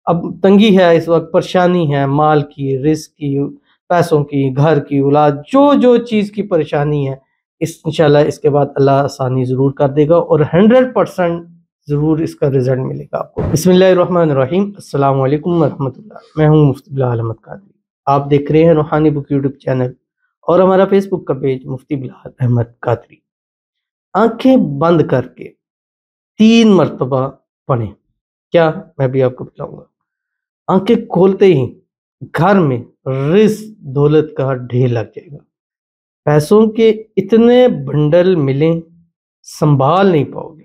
اب تنگی ہے اس وقت، پریشانی ہے مال کی، رزق کی، پیسوں کی، گھر کی، اولاد، جو چیز کی پریشانی ہے، انشاءاللہ اس کے بعد اللہ آسانی ضرور کر دے گا، اور 100% ضرور اس کا رزلٹ ملے گا آپ کو۔ بسم اللہ الرحمن الرحیم۔ السلام علیکم ورحمۃ اللہ۔ میں ہوں مفتی بلال احمد قادری، آپ دیکھ رہے ہیں روحانی بک یوٹیوب چینل اور ہمارا فیس بک کا پیج مفتی بلال احمد قادری۔ آنکھیں بند کر کے 3 مرتبہ پڑھیں۔ کیا؟ میں بھی آپ کو بتاؤں گا۔ آنکھیں کھولتے ہی گھر میں رزق دولت کا ڈھیر لگ جائے گا، پیسوں کے اتنے بنڈل ملیں سنبھال نہیں پاؤ گے۔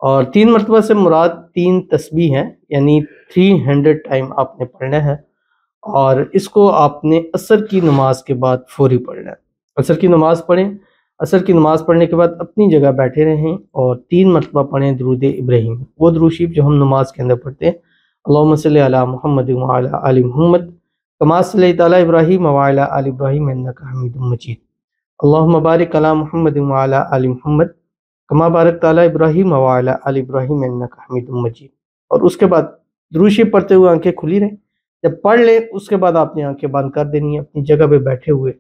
اور 3 مرتبہ سے مراد 3 تسبیح ہیں، یعنی 300 ٹائم آپ نے پڑھنا ہے، اور اس کو آپ نے عصر کی نماز کے بعد فوری پڑھنا ہے۔ عصر کی نماز پڑھیں، عصر کی نماز پڑھنے کے بعد اپنی جگہ بیٹھے رہیں اور 3 مرتبہ پڑھیں درود ابراہیم، وہ درود شریف جو ہم نماز کے اندر پڑھتے ہیں، اللہم صلی علی محمد وعلی آل محمد کما صلیت علی ابراہیم وعلی آل ابراہیم انک حمید مجید، اللہم بارک علی محمد وعلی آل محمد کما بارکت علی ابراہیم وعلی آل ابراہیم انک حمید مجید۔ اور اس کے بعد درود شریف پڑھتے ہوئے آنکھیں کھلی رہیں۔ جب پڑھ لیں اس کے بعد آپ نے آنکھیں بند کر دینی ہے، اپنی جگہ پہ بیٹھے ہوئے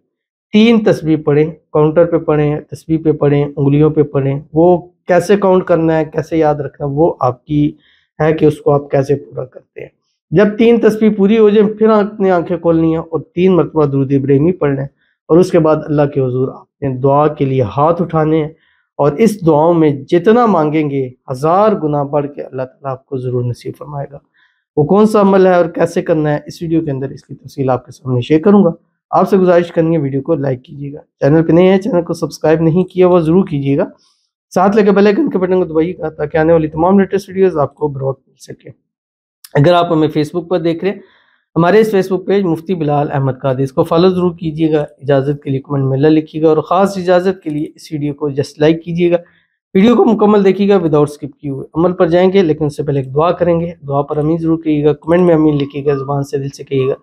3 تسبیح پڑھیں، کاؤنٹر پہ پڑھیں، تسبیح پہ پڑھیں، انگلیوں پہ پڑھیں۔ وہ کیسے کاؤنٹ کرنا ہے، کیسے یاد رکھنا ہے، وہ آپ کی ہے کہ اس کو آپ کیسے پورا کرتے ہیں۔ جب 3 تسبیح پوری ہو جائیں پھر آپ نے آنکھیں کھولنی ہیں اور 3 مرتبہ درود ابراہیمی پڑھنا ہے، اور اس کے بعد اللہ کے حضور آپ نے دعا کے لیے ہاتھ اٹھانے ہیں، اور اس دعاؤں میں جتنا مانگیں گے 1000 گنا بڑھ کے اللہ تعالیٰ آپ کو ضرور نصیب فرمائے گا۔ وہ کون سا عمل ہے اور کیسے کرنا ہے، اس ویڈیو کے اندر اس کی تفصیل آپ کے سامنے شیئر کروں گا۔ آپ سے گزارش کرنی ہے ویڈیو کو لائک کیجیے گا، چینل پہ نہیں ہے چینل کو سبسکرائب نہیں کیا وہ ضرور کیجیے گا، ساتھ لگے بیل آئیکن کے بٹن کو دبائیے گا تاکہ آنے والی تمام لیٹسٹ ویڈیوز آپ کو بروقت مل سکے۔ اگر آپ ہمیں فیس بک پر دیکھ رہے ہیں، ہمارے اس فیس بک پیج مفتی بلال احمد قادری، اس کو فالو ضرور کیجیے گا، اجازت کے لیے کمنٹ میں اللہ لکھیے گا، اور خاص اجازت کے لیے اس ویڈیو کو جسٹ لائک کیجیے گا، ویڈیو کو مکمل دیکھیے گا وداؤٹ سکپ کیے ہوئے۔ عمل پر جائیں گے لیکن اس سے پہلے ایک دعا کریں گے، دعا پر امین ضرور کہیے گا، کمنٹ میں امین لکھیے گا، زبان سے دل سے کہیے گا۔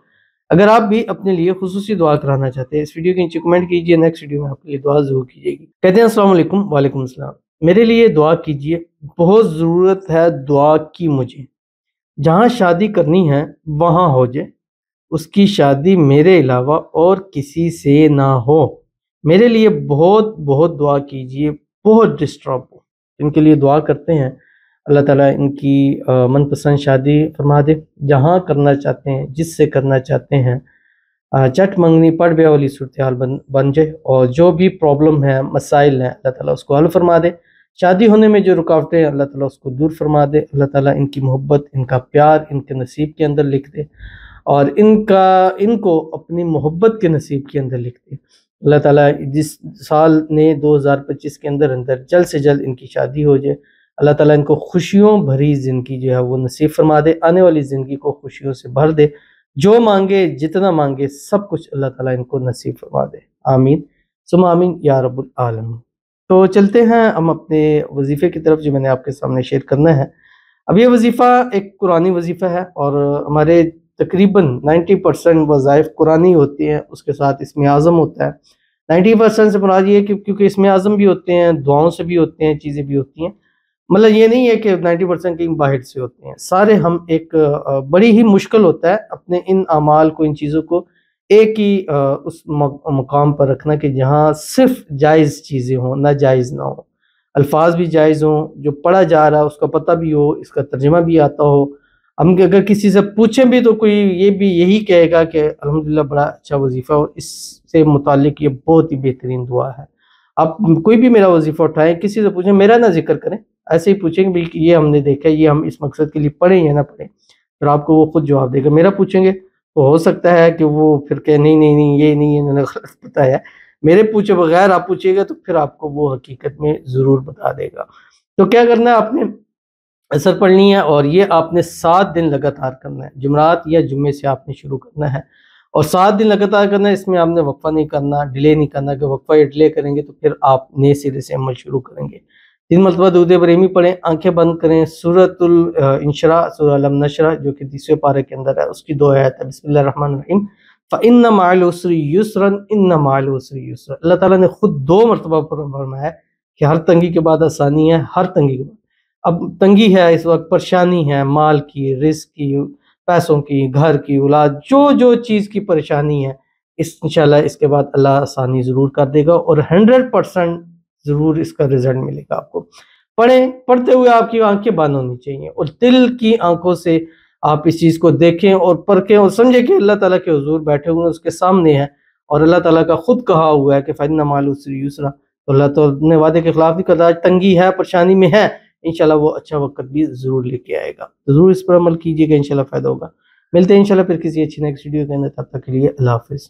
اگر آپ بھی اپنے لیے خصوصی دعا کرانا چاہتے ہیں، اس ویڈیو کے نیچے کمنٹ کیجیے، نیکسٹ ویڈیو میں آپ کے لیے دعا ضرور کیجیے گی۔ کہتے ہیں السلام علیکم۔ وعلیکم السلام۔ میرے لیے دعا کیجیے، بہت ضرورت ہے دعا کی مجھے، جہاں شادی کرنی ہے وہاں ہو جائے، اس کی شادی میرے علاوہ اور کسی سے نہ ہو۔ میرے لیے بہت بہت دعا کیجیے، بہت ڈسٹرب ہو۔ ان کے لیے دعا کرتے ہیں، اللہ تعالیٰ ان کی من پسند شادی فرما دے، جہاں کرنا چاہتے ہیں، جس سے کرنا چاہتے ہیں، چٹ منگنی پڑ بیا والی صورتحال بن جائے، اور جو بھی پرابلم ہے، مسائل ہیں، اللہ تعالیٰ اس کو حل فرما دے۔ شادی ہونے میں جو رکاوٹیں ہیں اللہ تعالیٰ اس کو دور فرما دے، اللہ تعالیٰ ان کی محبت، ان کا پیار ان کے نصیب کے اندر لکھ دے، اور ان کو اپنی محبت کے نصیب کے اندر لکھ دے۔ اللہ تعالیٰ جس سال نے 2025 کے اندر جلد سے جلد ان کی شادی ہو جائے، اللہ تعالیٰ ان کو خوشیوں بھری زندگی جو ہے وہ نصیب فرما دے، آنے والی زندگی کو خوشیوں سے بھر دے، جو مانگے جتنا مانگے سب کچھ اللہ تعالیٰ ان کو نصیب فرما دے، آمین ثم آمین یا رب العالمین۔ تو چلتے ہیں ہم اپنے وظیفے کی طرف جو میں نے آپ کے سامنے شیئر کرنا ہے۔ اب یہ وظیفہ ایک قرآنی وظیفہ ہے، اور ہمارے تقریباً 90% وظائف قرآنی ہوتے ہیں، اس کے ساتھ اسم اعظم ہوتا ہے۔ 90% سے مراد یہ ہے کہ کیونکہ اسم اعظم بھی ہوتے ہیں، دعاؤں سے بھی ہوتے ہیں، چیزیں بھی ہوتی ہیں، مطلب یہ نہیں ہے کہ 90% کہیں باہر سے ہوتے ہیں، سارے ہم ایک بڑی ہی مشکل ہوتا ہے اپنے ان اعمال کو، ان چیزوں کو ایک ہی اس مقام پر رکھنا کہ جہاں صرف جائز چیزیں ہوں، ناجائز نہ ہوں، الفاظ بھی جائز ہوں، جو پڑھا جا رہا ہے اس کا پتہ بھی ہو، اس کا ترجمہ بھی آتا ہو۔ ہم اگر کسی سے پوچھیں بھی تو کوئی یہی کہے گا کہ الحمدللہ بڑا اچھا وظیفہ، اور اس سے متعلق یہ بہت ہی بہترین دعا ہے۔ آپ کوئی بھی میرا وظیفہ اٹھائیں، کسی سے پوچھیں، میرا نہ ذکر کریں، ایسے ہی پوچھیں کہ یہ ہم نے دیکھا ہے، یہ ہم اس مقصد کے لیے پڑھیں یا نہ پڑھیں، پھر آپ کو وہ خود جواب دے گا۔ میرا پوچھیں گے تو ہو سکتا ہے کہ وہ پھر کہ نہیں یہ نہیں، انہوں نے غلط بتایا۔ میرے پوچھے بغیر آپ پوچھیے گا تو پھر آپ کو وہ حقیقت میں ضرور بتا دے گا۔ تو کیا کرنا ہے، آپ نے عصر پڑھنی ہے، اور یہ آپ نے 7 دن لگاتار کرنا ہے، جمعرات یا جمعے سے آپ نے شروع کرنا ہے، اور 7 دن لگاتار کرنا ہے۔ اس میں آپ نے وقفہ نہیں کرنا، ڈیلے نہیں کرنا، کہ وقفہ یا ڈیلے کریں گے تو پھر آپ نئے سرے سے عمل شروع کریں گے۔ 3 مرتبہ درود ابراہیمی پڑھیں، آنکھیں بند کریں، سورۃ الانشراء، سورہ علم نشرح جو کہ 30ویں پارے کے اندر ہے، اس کی 2 آیات ہے، بسم اللہ الرحمن الرحیم فَإِنَّ مَعَ الْعُسْرِ يُسْرًا إِنَّ مَعَ الْعُسْرِ يُسْرًا۔ اللہ تعالیٰ نے خود 2 مرتبہ فرمایا ہے کہ ہر تنگی کے بعد آسانی ہے، ہر تنگی کے بعد۔ اب تنگی ہے اس وقت، پریشانی ہے مال کی، رزق کی، پیسوں کی، گھر کی، اولاد، جو چیز کی پریشانی ہے انشاءاللہ اس کے بعد اللہ آسانی ضرور کر دے گا، اور 100% ضرور اس کا رزلٹ ملے گا آپ کو۔ پڑھتے ہوئے آپ کی آنکھیں بند ہونی چاہیے، اور دل کی آنکھوں سے آپ اس چیز کو دیکھیں اور پرکھیں اور سمجھیں کہ اللہ تعالیٰ کے حضور بیٹھے ہوئے اس کے سامنے ہیں، اور اللہ تعالیٰ کا خود کہا ہوا ہے کہ فَإِنَّ مَعَ الْعُسْرِ يُسْرًا، تو اللہ تعالیٰ نے وعدے کے خلاف بھی کرتا ہے، تنگی ہے، پریشانی میں ہے، انشاءاللہ وہ اچھا وقت بھی ضرور لے کے آئے گا، ضرور اس پر عمل کیجئے گا، انشاءاللہ فائدہ ہوگا۔ ملتے ہیں انشاءاللہ پھر کسی اچھی نیکسٹ ویڈیو کے اندر، تب تک کے لیے اللہ حافظ۔